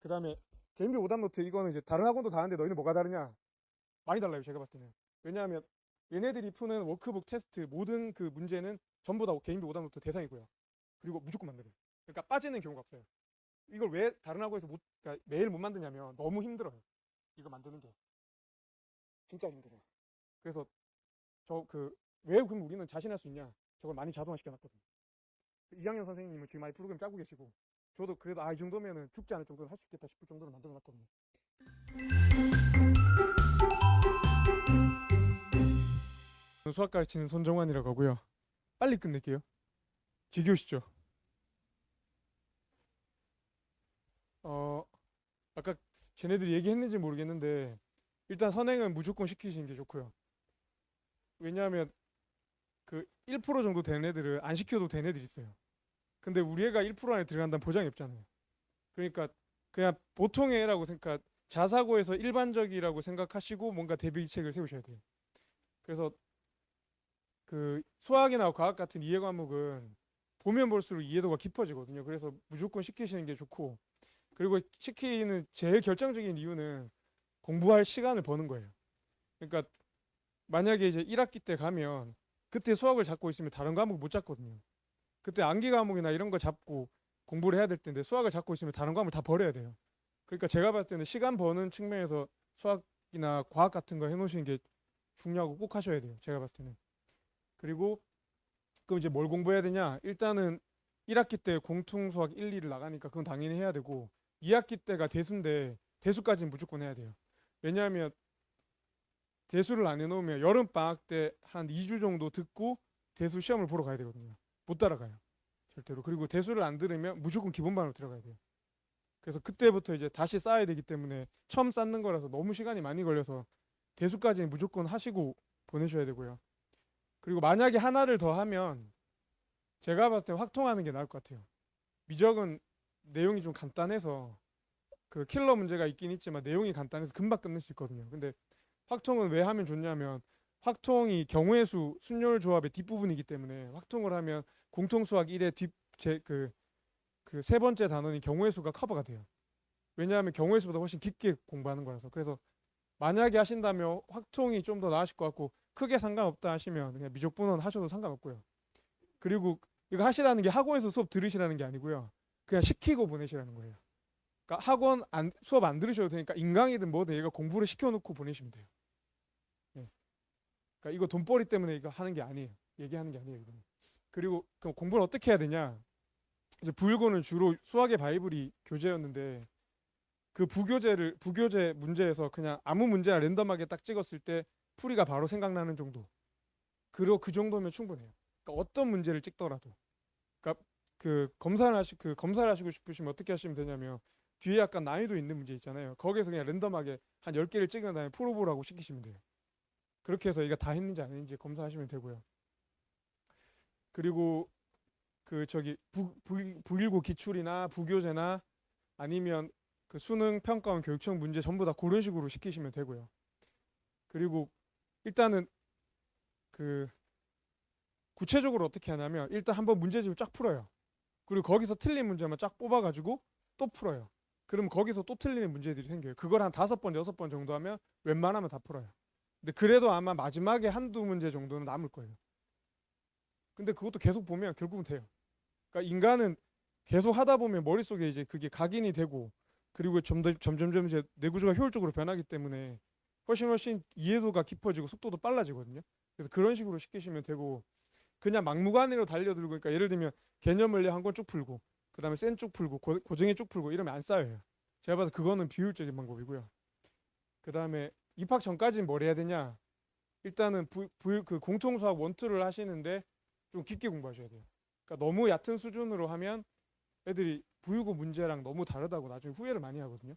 그 다음에 개인비 오답 노트 이거는 이제 다른 학원도 다 하는데 너희는 뭐가 다르냐? 많이 달라요 제가 봤을 때는. 왜냐하면 얘네들이 푸는 워크북 테스트 모든 그 문제는 전부 다 개인비 오답 노트 대상이고요. 그리고 무조건 만들어요. 그러니까 빠지는 경우가 없어요. 이걸 왜 다른 학원에서 못, 그러니까 매일 못 만드냐면 너무 힘들어요. 이거 만드는 게 진짜 힘들어요. 그래서 저 그 왜 그럼 우리는 자신할 수 있냐? 저걸 많이 자동화 시켜놨거든요. 2학년 선생님은 지금 많이 프로그램 짜고 계시고 저도 그래도 이 정도면은 죽지 않을 정도는 할 수 있겠다 싶을 정도로 만들어놨거든요. 수학 가르치는 손정환이라고 하고요. 빨리 끝낼게요. 지겨우시죠? 어 아까 쟤네들이 얘기했는지 모르겠는데 일단 선행은 무조건 시키시는 게 좋고요. 왜냐하면 그 1% 정도 되는 애들은 안 시켜도 되는 애들이 있어요. 근데 우리 애가 1% 안에 들어간다는 보장이 없잖아요. 그러니까 그냥 보통의 애라고 생각, 자사고에서 일반적이라고 생각하시고 뭔가 대비책을 세우셔야 돼요. 그래서 그 수학이나 과학 같은 이해 과목은 보면 볼수록 이해도가 깊어지거든요. 그래서 무조건 시키시는 게 좋고, 그리고 시키는 제일 결정적인 이유는 공부할 시간을 버는 거예요. 그러니까 만약에 이제 1학기 때 가면 그때 수학을 잡고 있으면 다른 과목 못 잡거든요. 그때 암기 과목이나 이런 거 잡고 공부를 해야 될 텐데 수학을 잡고 있으면 다른 과목을 다 버려야 돼요. 그러니까 제가 봤을 때는 시간 버는 측면에서 수학이나 과학 같은 거 해놓으시는 게 중요하고 꼭 하셔야 돼요. 제가 봤을 때는. 그리고 그럼 이제 뭘 공부해야 되냐? 일단은 1학기 때 공통 수학 1, 2를 나가니까 그건 당연히 해야 되고 2학기 때가 대수인데 대수까지는 무조건 해야 돼요. 왜냐하면 대수를 안 해놓으면 여름 방학 때 한 2주 정도 듣고 대수 시험을 보러 가야 되거든요. 못 따라가요. 절대로. 그리고 대수를 안 들으면 무조건 기본반으로 들어가야 돼요. 그래서 그때부터 이제 다시 쌓아야 되기 때문에 처음 쌓는 거라서 너무 시간이 많이 걸려서 대수까지는 무조건 하시고 보내셔야 되고요. 그리고 만약에 하나를 더 하면 제가 봤을 때 확통하는 게 나을 것 같아요. 미적은 내용이 좀 간단해서 그 킬러 문제가 있긴 있지만 내용이 간단해서 금방 끝낼 수 있거든요. 근데 확통은 왜 하면 좋냐면 확통이 경우의 수 순열 조합의 뒷부분이기 때문에 확통을 하면 공통수학 1의 그 세 번째 단원인 경우의 수가 커버가 돼요. 왜냐하면 경우의 수보다 훨씬 깊게 공부하는 거라서. 그래서 만약에 하신다면 확통이 좀 더 나으실 것 같고 크게 상관없다 하시면 그냥 미적분원 하셔도 상관없고요. 그리고 이거 하시라는 게 학원에서 수업 들으시라는 게 아니고요. 그냥 시키고 보내시라는 거예요. 그러니까 수업 안 들으셔도 되니까 인강이든 뭐든 얘가 공부를 시켜놓고 보내시면 돼요. 예. 그러니까 이거 돈벌이 때문에 이거 하는 게 아니에요. 얘기하는 게 아니에요. 이거는. 그리고 그럼 공부를 어떻게 해야 되냐? 이제 부일고는 주로 수학의 바이블이 교재였는데 그 부교재 문제에서 그냥 아무 문제나 랜덤하게 딱 찍었을 때 풀이가 바로 생각나는 정도. 그리고 그 정도면 충분해요. 그러니까 어떤 문제를 찍더라도. 그러니까 그 검사를 하시고 싶으시면 어떻게 하시면 되냐면 뒤에 약간 난이도 있는 문제 있잖아요. 거기에서 그냥 랜덤하게 한 10개를 찍은 다음에 풀어보라고 시키시면 돼요. 그렇게 해서 이거 다 했는지 안 했는지 검사하시면 되고요. 그리고 그 저기 부일고 기출이나 부교재나 아니면 그 수능 평가원 교육청 문제 전부 다 그런 식으로 시키시면 되고요. 그리고 일단은 그 구체적으로 어떻게 하냐면 일단 한번 문제집을 쫙 풀어요. 그리고 거기서 틀린 문제만 쫙 뽑아가지고 또 풀어요. 그럼 거기서 또 틀리는 문제들이 생겨요. 그걸 한 5번, 6번 정도 하면 웬만하면 다 풀어요. 근데 그래도 아마 마지막에 한두 문제 정도는 남을 거예요. 근데 그것도 계속 보면 결국은 돼요. 그러니까 인간은 계속 하다 보면 머릿속에 이제 그게 각인이 되고 그리고 점점점 이제 뇌구조가 효율적으로 변하기 때문에 훨씬 이해도가 깊어지고 속도도 빨라지거든요. 그래서 그런 식으로 시키시면 되고 그냥 막무가내로 달려들고 그러니까 예를 들면 개념 원리 한 권 쭉 풀고 그다음에 센 쭉 풀고 고정의 쭉 풀고 이러면 안 쌓여요. 제가 봐도 그거는 비효율적인 방법이고요. 그다음에 입학 전까지는 뭘 해야 되냐? 일단은 그 공통수학 원투를 하시는데 좀 깊게 공부하셔야 돼요. 그러니까 너무 얕은 수준으로 하면 애들이 부유고 문제랑 너무 다르다고 나중에 후회를 많이 하거든요.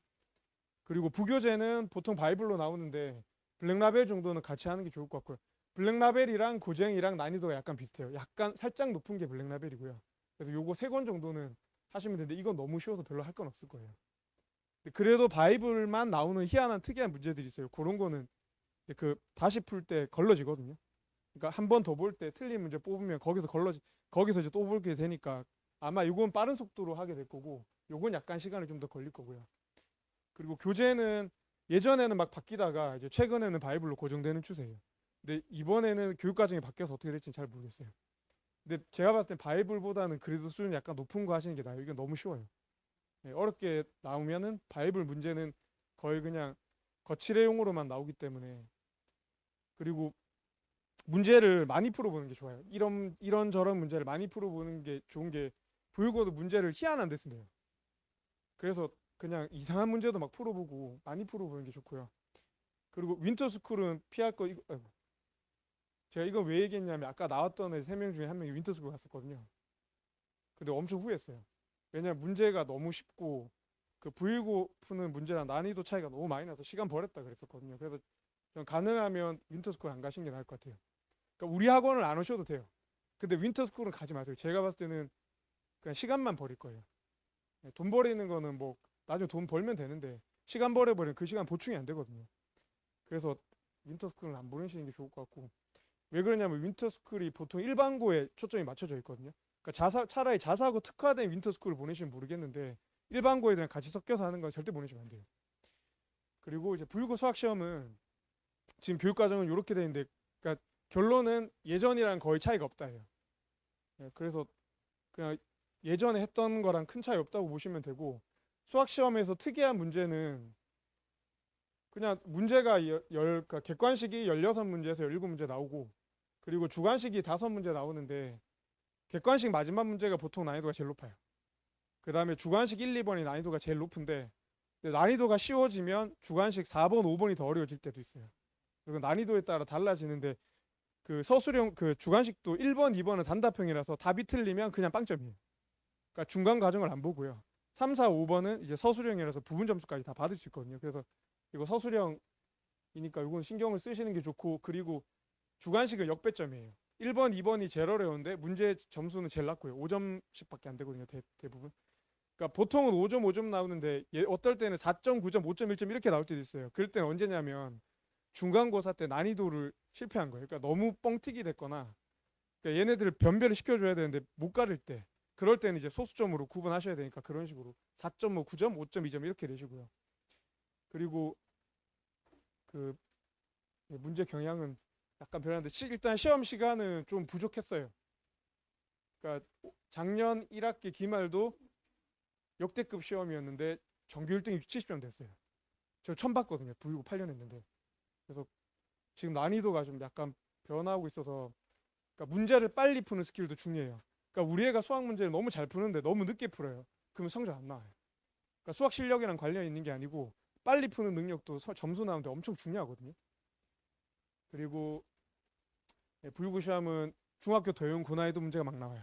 그리고 부교재는 보통 바이블로 나오는데 블랙라벨 정도는 같이 하는 게 좋을 것 같고요. 블랙라벨이랑 고쟁이랑 난이도가 약간 비슷해요. 약간 살짝 높은 게 블랙라벨이고요. 그래서 요거 3권 정도는 하시면 되는데 이건 너무 쉬워서 별로 할 건 없을 거예요. 그래도 바이블만 나오는 희한한 특이한 문제들이 있어요. 그런 거는 그 다시 풀 때 걸러지거든요. 그러니까 한 번 더 볼 때 틀린 문제 뽑으면 거기서 이제 또 보게 되니까 아마 이건 빠른 속도로 하게 될 거고 요건 약간 시간이 좀 더 걸릴 거고요. 그리고 교재는 예전에는 막 바뀌다가 이제 최근에는 바이블로 고정되는 추세예요. 근데 이번에는 교육 과정이 바뀌어서 어떻게 될지는 잘 모르겠어요. 근데 제가 봤을 때 바이블보다는 그래도 수준이 약간 높은 거 하시는 게 나아요. 이건 너무 쉬워요. 예, 어렵게 나오면은 바이블 문제는 거의 그냥 거칠애용으로만 나오기 때문에. 그리고 문제를 많이 풀어보는 게 좋아요. 이런 저런 문제를 많이 풀어보는 게 좋은 게 부유고도 문제를 희한한 데 쓴대요. 그래서 그냥 이상한 문제도 막 풀어보고 많이 풀어보는 게 좋고요. 그리고 윈터스쿨은 피할 거 이거 아이고. 제가 이건 왜 얘기했냐면 아까 나왔던 애 3명 중에 한 명이 윈터스쿨 갔었거든요. 근데 엄청 후회했어요. 왜냐면 문제가 너무 쉽고 그 부유고 푸는 문제랑 난이도 차이가 너무 많이 나서 시간 버렸다 그랬었거든요. 그래서 전 가능하면 윈터스쿨 안 가시는 게 나을 것 같아요. 그러니까 우리 학원을 안 오셔도 돼요. 근데 윈터스쿨은 가지 마세요. 제가 봤을 때는 그냥 시간만 버릴 거예요. 네, 돈 버리는 거는 뭐 나중에 돈 벌면 되는데 시간 버려버리면 그 시간 보충이 안 되거든요. 그래서 윈터스쿨은 안 보내시는 게 좋을 것 같고. 왜 그러냐면 윈터스쿨이 보통 일반고에 초점이 맞춰져 있거든요. 그러니까 차라리 자사고 특화된 윈터스쿨을 보내시면 모르겠는데 일반고 애들이랑 같이 섞여서 하는 건 절대 보내시면 안 돼요. 그리고 이제 부유고 수학 시험은 지금 교육 과정은 이렇게 돼 있는데, 그러니까 결론은 예전이랑 거의 차이가 없다예요. 예, 그래서 그냥 예전에 했던 거랑 큰 차이 없다고 보시면 되고, 수학 시험에서 특이한 문제는 그냥 문제가 그러니까 객관식이 16문제에서 17문제 나오고, 그리고 주관식이 5문제 나오는데 객관식 마지막 문제가 보통 난이도가 제일 높아요. 그 다음에 주관식 1, 2번이 난이도가 제일 높은데, 난이도가 쉬워지면 주관식 4번, 5번이 더 어려워질 때도 있어요. 그리고 난이도에 따라 달라지는데, 그 서술형 그 주관식도 1번, 2번은 단답형이라서 답이 틀리면 그냥 빵점이에요. 그러니까 중간 과정을 안 보고요. 3, 4, 5번은 이제 서술형이라서 부분 점수까지 다 받을 수 있거든요. 그래서 이거 서술형이니까 이건 신경을 쓰시는 게 좋고, 그리고 주관식은 역배점이에요. 1번, 2번이 제일 어려운데 문제 점수는 제일 낮고요. 5점씩밖에 안 되거든요. 대부분. 그러니까 보통은 5점, 5점 나오는데 어떨 때는 4점, 9점, 5점, 1점 이렇게 나올 때도 있어요. 그럴 때는 언제냐면 중간고사 때 난이도를 실패한 거예요. 그러니까 너무 뻥튀기 됐거나, 그러니까 얘네들을 변별을 시켜줘야 되는데 못 가릴 때, 그럴 때는 이제 소수점으로 구분하셔야 되니까 그런 식으로 4점, 뭐 9점, 5점, 2점 이렇게 내시고요. 그리고 그 문제 경향은 약간 변하는데 일단 시험 시간은 좀 부족했어요. 그러니까 작년 1학기 기말도 역대급 시험이었는데 정규 1등이 70점 됐어요. 저 처음 봤거든요. 부유고 8년 했는데. 그래서 지금 난이도가 좀 약간 변하고 있어서, 그러니까 문제를 빨리 푸는 스킬도 중요해요. 그러니까 우리 애가 수학 문제를 너무 잘 푸는데 너무 늦게 풀어요. 그러면 성적 안 나와요. 그러니까 수학 실력이랑 관련 있는 게 아니고 빨리 푸는 능력도 점수 나오는데 엄청 중요하거든요. 그리고 부유고 시험은 중학교 도형 고난이도 문제가 막 나와요.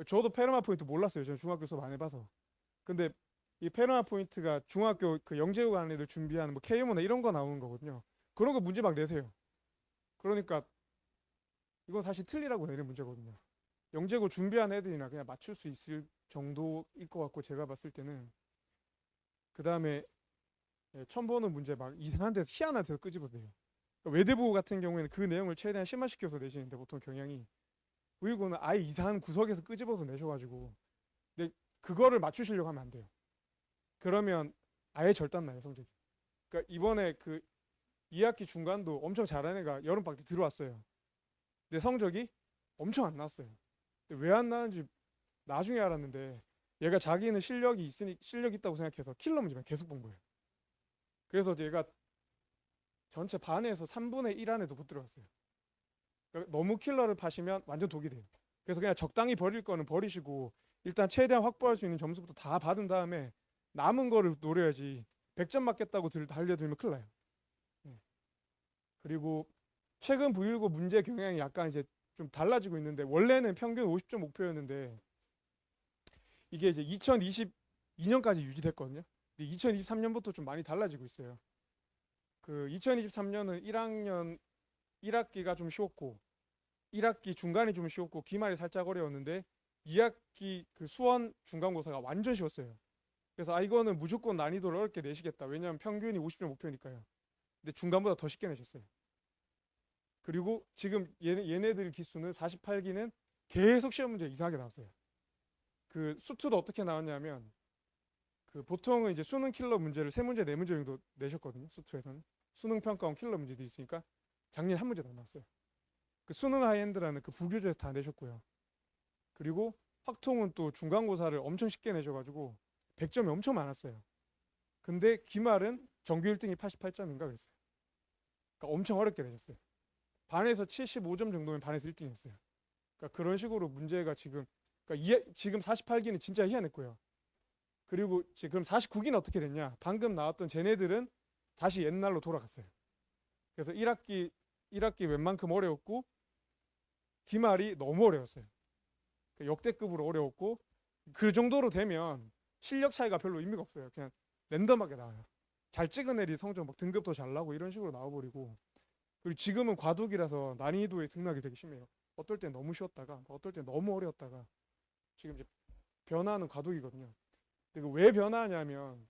저도 페르마 포인트 몰랐어요. 저는 중학교 수업 안 해봐서. 근데 이 페르마 포인트가 중학교 그 영재고 가는 애들 준비하는 뭐 KMO나 이런 거 나오는 거거든요. 그런 거 문제 막 내세요. 그러니까 이건 사실 틀리라고 내는 문제거든요. 영재고 준비한 애들이나 그냥 맞출 수 있을 정도일 것 같고, 제가 봤을 때는. 그 다음에 처음 보는 문제 막 이상한 데서 희한한 데서 끄집어내요. 그러니까 외대부 같은 경우에는 그 내용을 최대한 심화시켜서 내시는데 보통 경향이, 우리고는 아예 이상한 구석에서 끄집어서 내셔가지고, 근데 그거를 맞추시려고 하면 안 돼요. 그러면 아예 절단 나요 성적이. 그러니까 이번에 그 2학기 중간도 엄청 잘하는 애가 여름방학 때 들어왔어요. 근데 성적이 엄청 안 났어요. 왜 안 나는지 나중에 알았는데, 얘가 자기는 실력이 있다고 생각해서 킬러 문제만 계속 본 거예요. 그래서 얘가 전체 반에서 3분의 1 안에도 못 들어갔어요. 그러니까 너무 킬러를 파시면 완전 독이 돼요. 그래서 그냥 적당히 버릴 거는 버리시고 일단 최대한 확보할 수 있는 점수부터 다 받은 다음에 남은 거를 노려야지, 100점 맞겠다고 달려들면 큰일 나요. 네. 그리고 최근 부일고 문제 경향이 약간 이제 좀 달라지고 있는데, 원래는 평균 50점 목표였는데 이게 이제 2022년까지 유지됐거든요. 근데 2023년부터 좀 많이 달라지고 있어요. 그 2023년은 1학년 1학기가 좀 쉬웠고 1학기 중간이 좀 쉬웠고 기말이 살짝 어려웠는데 2학기 그 수원 중간고사가 완전 쉬웠어요. 그래서 이거는 무조건 난이도를 어렵게 내시겠다. 왜냐하면 평균이 50점 목표니까요. 근데 중간보다 더 쉽게 내셨어요. 그리고 지금 얘네들 기수는 48기는 계속 시험 문제 이상하게 나왔어요. 그 수트도 어떻게 나왔냐면 그 보통은 이제 수능 킬러 문제를 세 문제 네 문제 정도 내셨거든요. 수투에서는 수능 평가원 킬러 문제도 있으니까 작년에 한 문제도 안 나왔어요. 그 수능 하이엔드라는 그 부교재에서 다 내셨고요. 그리고 확통은 또 중간고사를 엄청 쉽게 내셔가지고 100점이 엄청 많았어요. 근데 기말은 전교 1등이 88점인가 그랬어요. 그러니까 엄청 어렵게 내셨어요. 반에서 75점 정도면 반에서 1등이었어요. 그러니까 그런 식으로 문제가 지금 그러니까 지금 48기는 진짜 희한했고요. 그리고 지금 49기는 어떻게 됐냐? 방금 나왔던 쟤네들은 다시 옛날로 돌아갔어요. 그래서 1학기 웬만큼 어려웠고 기말이 너무 어려웠어요. 그러니까 역대급으로 어려웠고 그 정도로 되면 실력 차이가 별로 의미가 없어요. 그냥 랜덤하게 나와요. 잘 찍은 애들이 성적 막 등급도 잘 나고 이런 식으로 나와버리고 그리고 지금은 과도기라서 난이도의 등락이 되게 심해요. 어떨 땐 너무 쉬웠다가 어떨 땐 너무 어려웠다가 지금 이제 변화는 과도기거든요. 근데 왜 변화하냐면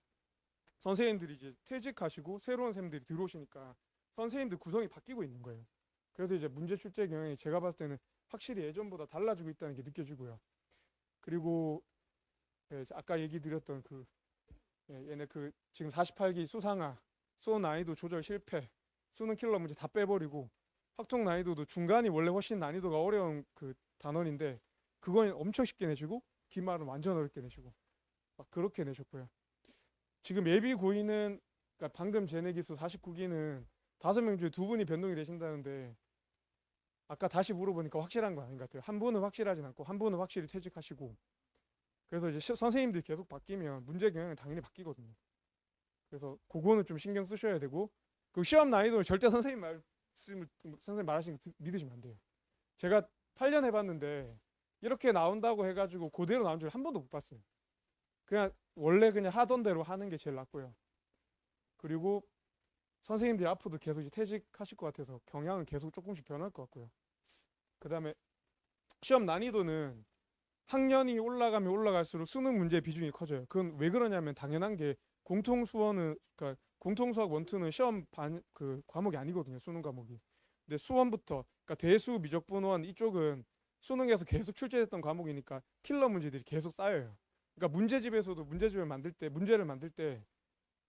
선생님들이 이제 퇴직하시고 새로운 선생님들이 들어오시니까 선생님들 구성이 바뀌고 있는 거예요. 그래서 이제 문제 출제 경향이 제가 봤을 때는 확실히 예전보다 달라지고 있다는 게 느껴지고요. 그리고 아까 얘기 드렸던 그 얘네 그 지금 48기 수상화 수원 난이도 조절 실패 수능 킬러 문제 다 빼버리고 확통 난이도도 중간이 원래 훨씬 난이도가 어려운 그 단원인데 그건 엄청 쉽게 내시고 기말은 완전 어렵게 내시고 막 그렇게 내셨고요. 지금 예비 고의는 그러니까 방금 제내 기수 49기는 5명 중에 2분이 변동이 되신다는데 아까 다시 물어보니까 확실한 거 아닌 것 같아요. 한 분은 확실하진 않고 한 분은 확실히 퇴직하시고 그래서 이제 선생님들이 계속 바뀌면 문제 경향이 당연히 바뀌거든요. 그래서 그거는 좀 신경 쓰셔야 되고 그 시험 난이도는 절대 선생님 말하시는 거 믿으시면 안 돼요. 제가 8년 해봤는데 이렇게 나온다고 해가지고 그대로 나온 줄 한 번도 못 봤어요. 그냥 원래 그냥 하던 대로 하는 게 제일 낫고요. 그리고 선생님들이 앞으로도 계속 이제 퇴직하실 것 같아서 경향은 계속 조금씩 변할 것 같고요. 그 다음에 시험 난이도는 학년이 올라가면 올라갈수록 수능 문제 비중이 커져요. 그건 왜 그러냐면 당연한 게 공통수어는 그러니까 공통수학 원투는 시험 그 과목이 아니거든요. 수능 과목이. 근데 수원부터 그러니까 대수 미적분원 이쪽은 수능에서 계속 출제됐던 과목이니까 킬러 문제들이 계속 쌓여요. 그러니까 문제집에서도 문제를 만들 때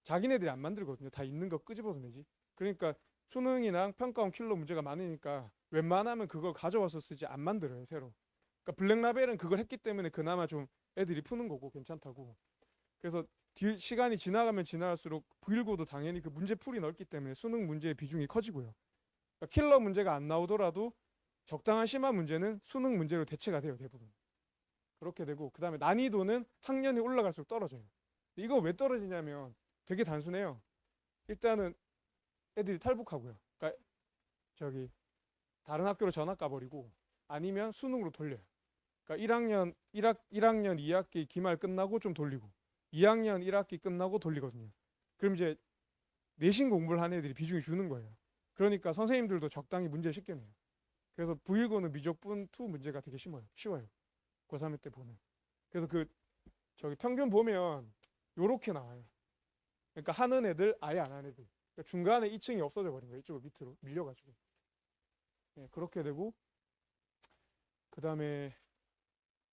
자기네들이 안 만들거든요. 다 있는 거 끄집어서 내지. 그러니까 수능이랑 평가원 킬러 문제가 많으니까 웬만하면 그걸 가져와서 쓰지 안 만들어요. 새로. 그러니까 블랙라벨은 그걸 했기 때문에 그나마 좀 애들이 푸는 거고 괜찮다고. 그래서 시간이 지나가면 지나갈수록 부일고도 당연히 그 문제풀이 넓기 때문에 수능 문제의 비중이 커지고요. 그러니까 킬러 문제가 안 나오더라도 적당한 심한 문제는 수능 문제로 대체가 돼요. 대부분. 그렇게 되고 그 다음에 난이도는 학년이 올라갈수록 떨어져요. 이거 왜 떨어지냐면 되게 단순해요. 일단은 애들이 탈북하고요. 그러니까 저기 다른 학교로 전학 가버리고 아니면 수능으로 돌려요. 그러니까 1학년 2학기 기말 끝나고 좀 돌리고 2학년 1학기 끝나고 돌리거든요. 그럼 이제 내신 공부를 하는 애들이 비중이 주는 거예요. 그러니까 선생님들도 적당히 문제 쉽게 내요. 그래서 부일고는 미적분 2 문제가 되게 쉬워요. 고3 때 보면. 그래서 그 저기 평균 보면 요렇게 나와요. 그러니까 하는 애들 아예 안 하는 애들. 그러니까 중간에 2층이 없어져 버린 거예요. 이쪽으로 밑으로 밀려가지고. 네, 그렇게 되고 그 다음에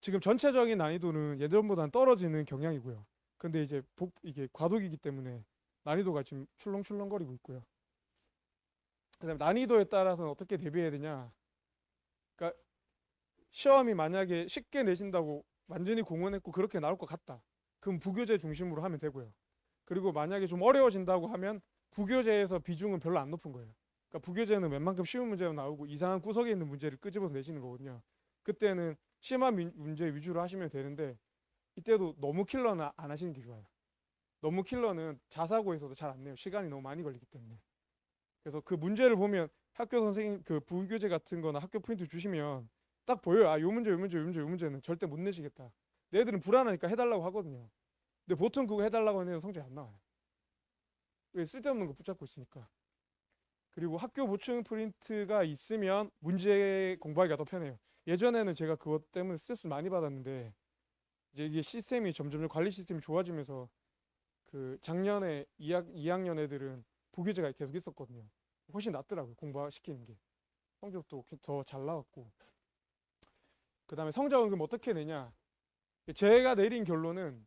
지금 전체적인 난이도는 예전보다는 떨어지는 경향이고요. 근데 이제 이게 과도기이기 때문에 난이도가 지금 출렁출렁거리고 있고요. 그다음에 난이도에 따라서는 어떻게 대비해야 되냐? 그러니까 시험이 만약에 쉽게 내신다고 완전히 공언했고 그렇게 나올 것 같다. 그럼 부교재 중심으로 하면 되고요. 그리고 만약에 좀 어려워진다고 하면 부교재에서 비중은 별로 안 높은 거예요. 그러니까 부교재는 웬만큼 쉬운 문제가 나오고 이상한 구석에 있는 문제를 끄집어서 내시는 거거든요. 그때는 심한 문제 위주로 하시면 되는데 이때도 너무 킬러는 안 하시는 게 좋아요. 너무 킬러는 자사고에서도 잘 안 내요. 시간이 너무 많이 걸리기 때문에. 그래서 그 문제를 보면 학교 선생님 그 부교재 같은 거나 학교 프린트 주시면 딱 보여요. 아, 요 문제는 절대 못 내시겠다. 얘들은 불안하니까 해달라고 하거든요. 근데 보통 그거 해달라고 하는 애는 성적이 안 나와요. 왜 쓸데없는 거 붙잡고 있으니까. 그리고 학교 보충 프린트가 있으면 문제 공부하기가 더 편해요. 예전에는 제가 그것 때문에 스트레스 많이 받았는데 이제 이게 시스템이 점점 관리 시스템이 좋아지면서 그 작년에 2학년 애들은 부교재가 계속 있었거든요. 훨씬 낫더라고요. 공부시키는 게. 성적도 더 잘 나왔고. 그 다음에 성적은 그럼 어떻게 내냐. 제가 내린 결론은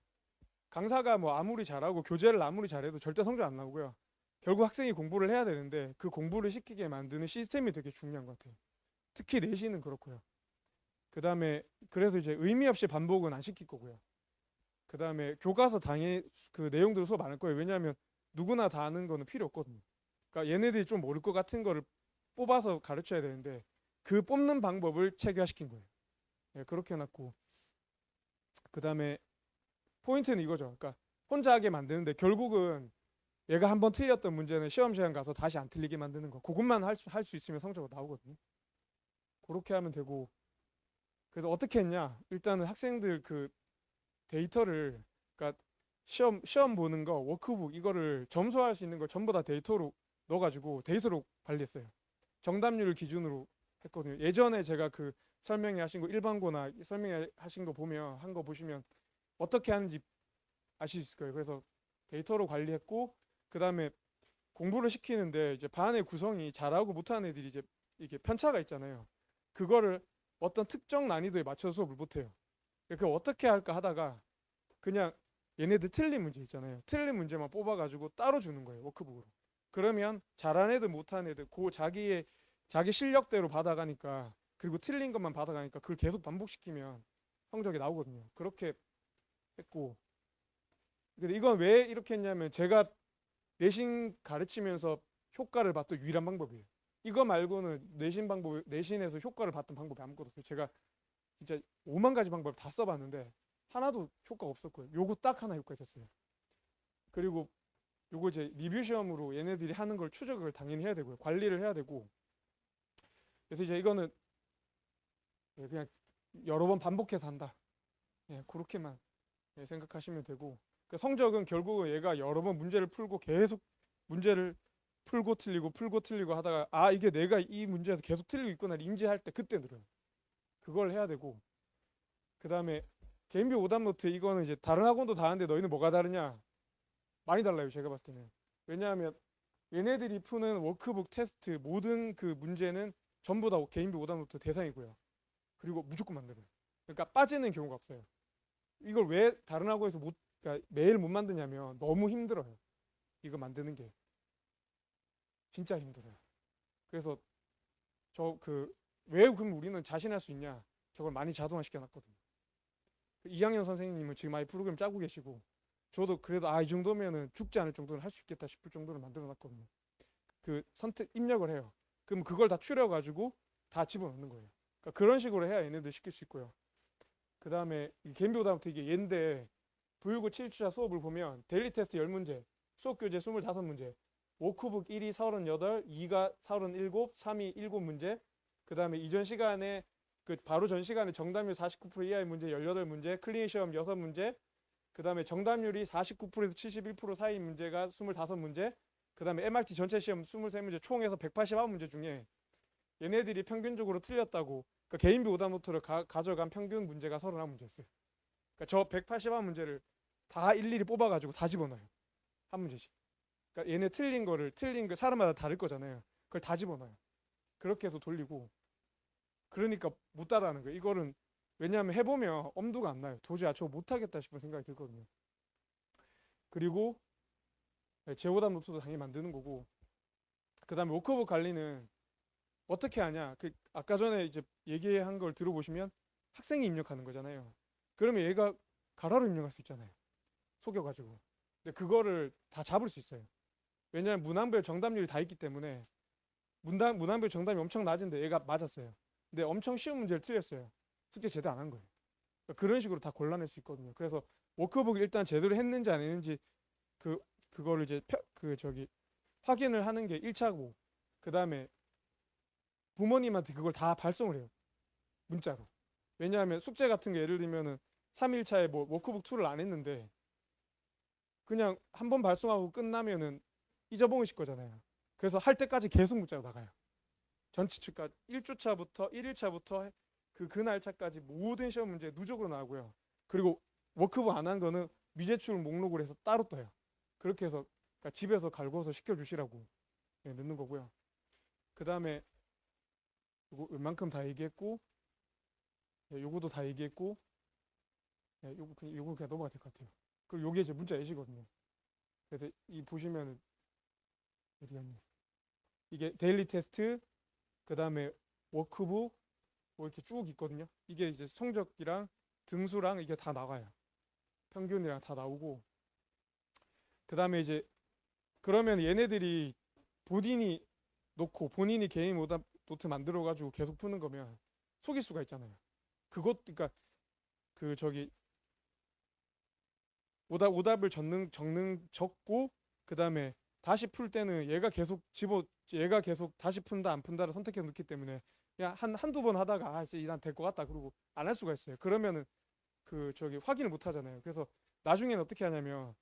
강사가 뭐 아무리 잘하고 교재를 아무리 잘해도 절대 성적 안 나오고요. 결국 학생이 공부를 해야 되는데 그 공부를 시키게 만드는 시스템이 되게 중요한 것 같아요. 특히 내신은 그렇고요. 그 다음에 그래서 이제 의미 없이 반복은 안 시킬 거고요. 그 다음에 교과서 당연히 그 내용들 수업 안 할 거예요. 왜냐하면 누구나 다 아는 거는 필요 없거든요. 그러니까 얘네들이 좀 모를 것 같은 거를 뽑아서 가르쳐야 되는데 그 뽑는 방법을 체계화시킨 거예요. 예, 그렇게 해놨고 그 다음에 포인트는 이거죠. 그러니까 혼자 하게 만드는데 결국은 얘가 한번 틀렸던 문제는 시험 시간 가서 다시 안 틀리게 만드는 거. 그것만 할 수 있으면 성적이 나오거든요. 그렇게 하면 되고 그래서 어떻게 했냐? 일단은 학생들 그 데이터를 그러니까 시험 보는 거 워크북 이거를 점수할 수 있는 걸 전부 다 데이터로 넣어가지고 데이터로 관리했어요. 정답률 기준으로 했거든요. 예전에 제가 그 설명해 하신 거 일반고나 설명해 하신 거 보면 한 거 보시면 어떻게 하는지 아실 수 있을 거예요. 그래서 데이터로 관리했고 그 다음에 공부를 시키는데 이제 반의 구성이 잘하고 못하는 애들이 이제 이게 편차가 있잖아요. 그거를 어떤 특정 난이도에 맞춰서 수업을 못해요. 그 어떻게 할까 하다가 그냥 얘네들 틀린 문제 있잖아요. 틀린 문제만 뽑아가지고 따로 주는 거예요. 워크북으로. 그러면 잘하는 애들 못하는 애들 그 자기 실력대로 받아가니까 그리고 틀린 것만 받아가니까 그걸 계속 반복시키면 성적이 나오거든요. 그렇게 했고 근데 이건 왜 이렇게 했냐면 제가 내신 가르치면서 효과를 봤던 유일한 방법이에요. 이거 말고는 내신에서 효과를 봤던 방법이 아무것도 없어요. 제가 진짜 5만 가지 방법 다 써봤는데 하나도 효과가 없었고요. 요거 딱 하나 효과 있었어요. 그리고 요거 이제 리뷰 시험으로 얘네들이 하는 걸 추적을 당연히 해야 되고요. 관리를 해야 되고. 그래서 이제 이거는 그냥 여러 번 반복해서 한다. 예, 그렇게만 생각하시면 되고. 그 성적은 결국은 얘가 여러 번 문제를 풀고 계속 문제를 풀고 틀리고 하다가 아 이게 내가 이 문제에서 계속 틀리고 있구나 인지할 때 그때 늘어요. 그걸 해야 되고 그 다음에 개인비 오답 노트 이거는 이제 다른 학원도 다 하는데 너희는 뭐가 다르냐? 많이 달라요. 제가 봤을 때는. 왜냐하면 얘네들이 푸는 워크북 테스트 모든 그 문제는 전부 다 개인비 오답 노트 대상이고요. 그리고 무조건 만들어요. 그러니까 빠지는 경우가 없어요. 이걸 왜 다른 학원에서 그러니까 매일 못 만드냐면 너무 힘들어요. 이거 만드는 게 진짜 힘들어요. 그래서 저 왜 그럼 우리는 자신할 수 있냐? 저걸 많이 자동화 시켜놨거든요. 2학년 선생님은 지금 아예 프로그램 짜고 계시고 저도 그래도 이 정도면은 죽지 않을 정도는 할 수 있겠다 싶을 정도로 만들어놨거든요. 그 선택 입력을 해요. 그럼 그걸 다 추려가지고 다 집어넣는 거예요. 그러니까 그런 식으로 해야 얘네들 시킬 수 있고요. 그 다음에 개인비오답부터 이게 얘인데 부유고 7주차 수업을 보면 데일리 테스트 10문제, 수업 교재 25문제, 워크북 1이 38, 2가 37, 3이 7문제, 그 다음에 이전 시간에 그 바로 전 시간에 정답률 49% 이하의 문제 18문제, 클린 시험 6문제, 그 다음에 정답률이 49%에서 71% 사이인 문제가 25문제, 그 다음에 MRT 전체 시험 23문제 총에서 189문제 중에 얘네들이 평균적으로 틀렸다고 그러니까 개인비 오답 노트를 가져간 평균 문제가 31문제였어요. 그러니까 저 181문제를 다 일일이 뽑아가지고 다 집어넣어요. 한 문제씩. 그러니까 얘네 틀린 거 사람마다 다를 거잖아요. 그걸 다 집어넣어요. 그렇게 해서 돌리고 그러니까 못 따라하는 거예요. 이거는 왜냐하면 해보면 엄두가 안 나요. 도저히 저거 못하겠다 싶은 생각이 들거든요. 그리고 제오답 노트도 당연히 만드는 거고 그 다음에 워크북 관리는 어떻게 하냐 그 아까 전에 이제 얘기한 걸 들어보시면 학생이 입력하는 거잖아요. 그러면 얘가 가로로 입력할 수 있잖아요. 속여가지고 근데 그거를 다 잡을 수 있어요. 왜냐하면 문항별 정답률이 다 있기 때문에 문항별 정답이 엄청 낮은데 얘가 맞았어요. 근데 엄청 쉬운 문제를 틀렸어요. 숙제 제대로 안 한 거예요. 그러니까 그런 식으로 다 골라낼 수 있거든요. 그래서 워크북 일단 제대로 했는지 안 했는지 그거를 이제 확인을 하는 게 1차고 그 다음에 부모님한테 그걸 다 발송을 해요. 문자로. 왜냐하면 숙제 같은 게 예를 들면은 3일차에 뭐 워크북 2를 안 했는데 그냥 한 번 발송하고 끝나면은 잊어먹으실 거잖아요. 그래서 할 때까지 계속 문자가 나가요. 전치가 1주차부터 1일차부터 그 날짜까지 모든 시험 문제 누적으로 나오고요. 그리고 워크북 안 한 거는 미제출 목록을 해서 따로 떠요. 그렇게 해서 그러니까 집에서 갈고서 시켜주시라고 넣는 거고요. 그 다음에 요거 웬만큼 다 얘기했고 요거도 다 얘기했고 요거 그냥 넘어가야 될 것 같아요. 그리고 요게 이제 문자 예시거든요. 그래서 이 보시면은 어디 갔니? 이게 데일리 테스트, 그 다음에 워크북 뭐 이렇게 쭉 있거든요. 이게 이제 성적이랑 등수랑 이게 다 나가요. 평균이랑 다 나오고 그 다음에 이제 그러면 얘네들이 본인이 놓고 본인이 개인 오답 노트 만들어 가지고 계속 푸는 거면 속일 수가 있잖아요. 그것 그러니까 그 저기 오답을 적고 그 다음에 다시 풀 때는 얘가 계속 다시 푼다 안 푼다를 선택해서 넣기 때문에 그냥 한두 번 하다가 아 이제 난 될 것 같다 그러고 안 할 수가 있어요. 그러면은 그 저기 확인을 못 하잖아요. 그래서 나중에는 어떻게 하냐면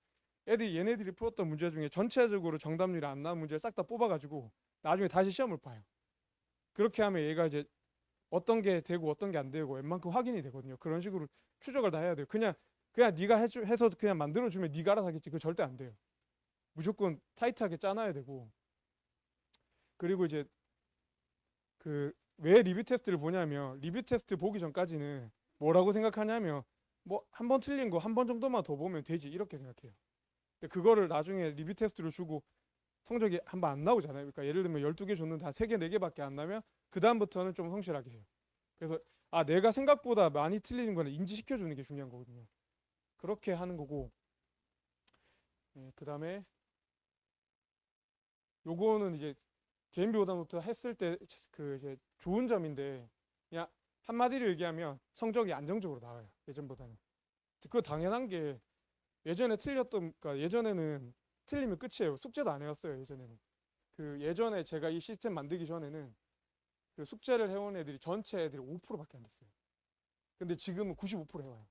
얘네들이 풀었던 문제 중에 전체적으로 정답률이 안 나온 문제를 싹 다 뽑아가지고 나중에 다시 시험을 봐요. 그렇게 하면 얘가 이제 어떤 게 되고 어떤 게 안 되고 웬만큼 확인이 되거든요. 그런 식으로 추적을 다 해야 돼요. 그냥 네가 해서 그냥 만들어주면 네가 알아서 하겠지. 그거 절대 안 돼요. 무조건 타이트하게 짜놔야 되고 그리고 이제 그 왜 리뷰 테스트를 보냐면 리뷰 테스트 보기 전까지는 뭐라고 생각하냐면 뭐 한 번 틀린 거 한 번 정도만 더 보면 되지 이렇게 생각해요. 근데 그거를 나중에 리뷰 테스트를 주고 성적이 한 번 안 나오잖아요. 그러니까 예를 들면 12개 줬는데 한 3개, 4개밖에 안 나면 그다음부터는 좀 성실하게 해요. 그래서 아 내가 생각보다 많이 틀리는 거는 인지시켜 주는 게 중요한 거거든요. 그렇게 하는 거고 그다음에 요거는 이제 개인비 오답 노트 했을 때 그 이제 좋은 점인데 그냥 한마디로 얘기하면 성적이 안정적으로 나와요. 예전보다는. 그거 당연한 게 그러니까 예전에는 틀리면 끝이에요. 숙제도 안 해왔어요. 예전에는. 그 예전에 제가 이 시스템 만들기 전에는 그 숙제를 해온 애들이 전체 애들이 5%밖에 안 됐어요. 근데 지금은 95% 해와요.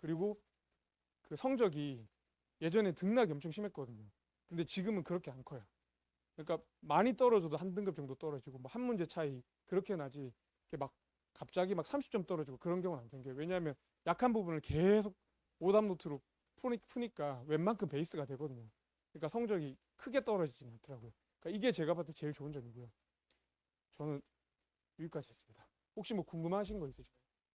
그리고 그 성적이 예전에 등락이 엄청 심했거든요. 근데 지금은 그렇게 안 커요. 그러니까 많이 떨어져도 한 등급 정도 떨어지고 뭐 한 문제 차이 그렇게 나지 이렇게 막 갑자기 막 30점 떨어지고 그런 경우는 안 생겨요. 왜냐하면 약한 부분을 계속 오답 노트로 푸니까 웬만큼 베이스가 되거든요. 그러니까 성적이 크게 떨어지진 않더라고요. 그러니까 이게 제가 봤을 때 제일 좋은 점이고요. 저는 여기까지 했습니다. 혹시 뭐 궁금하신 거 있으실까요?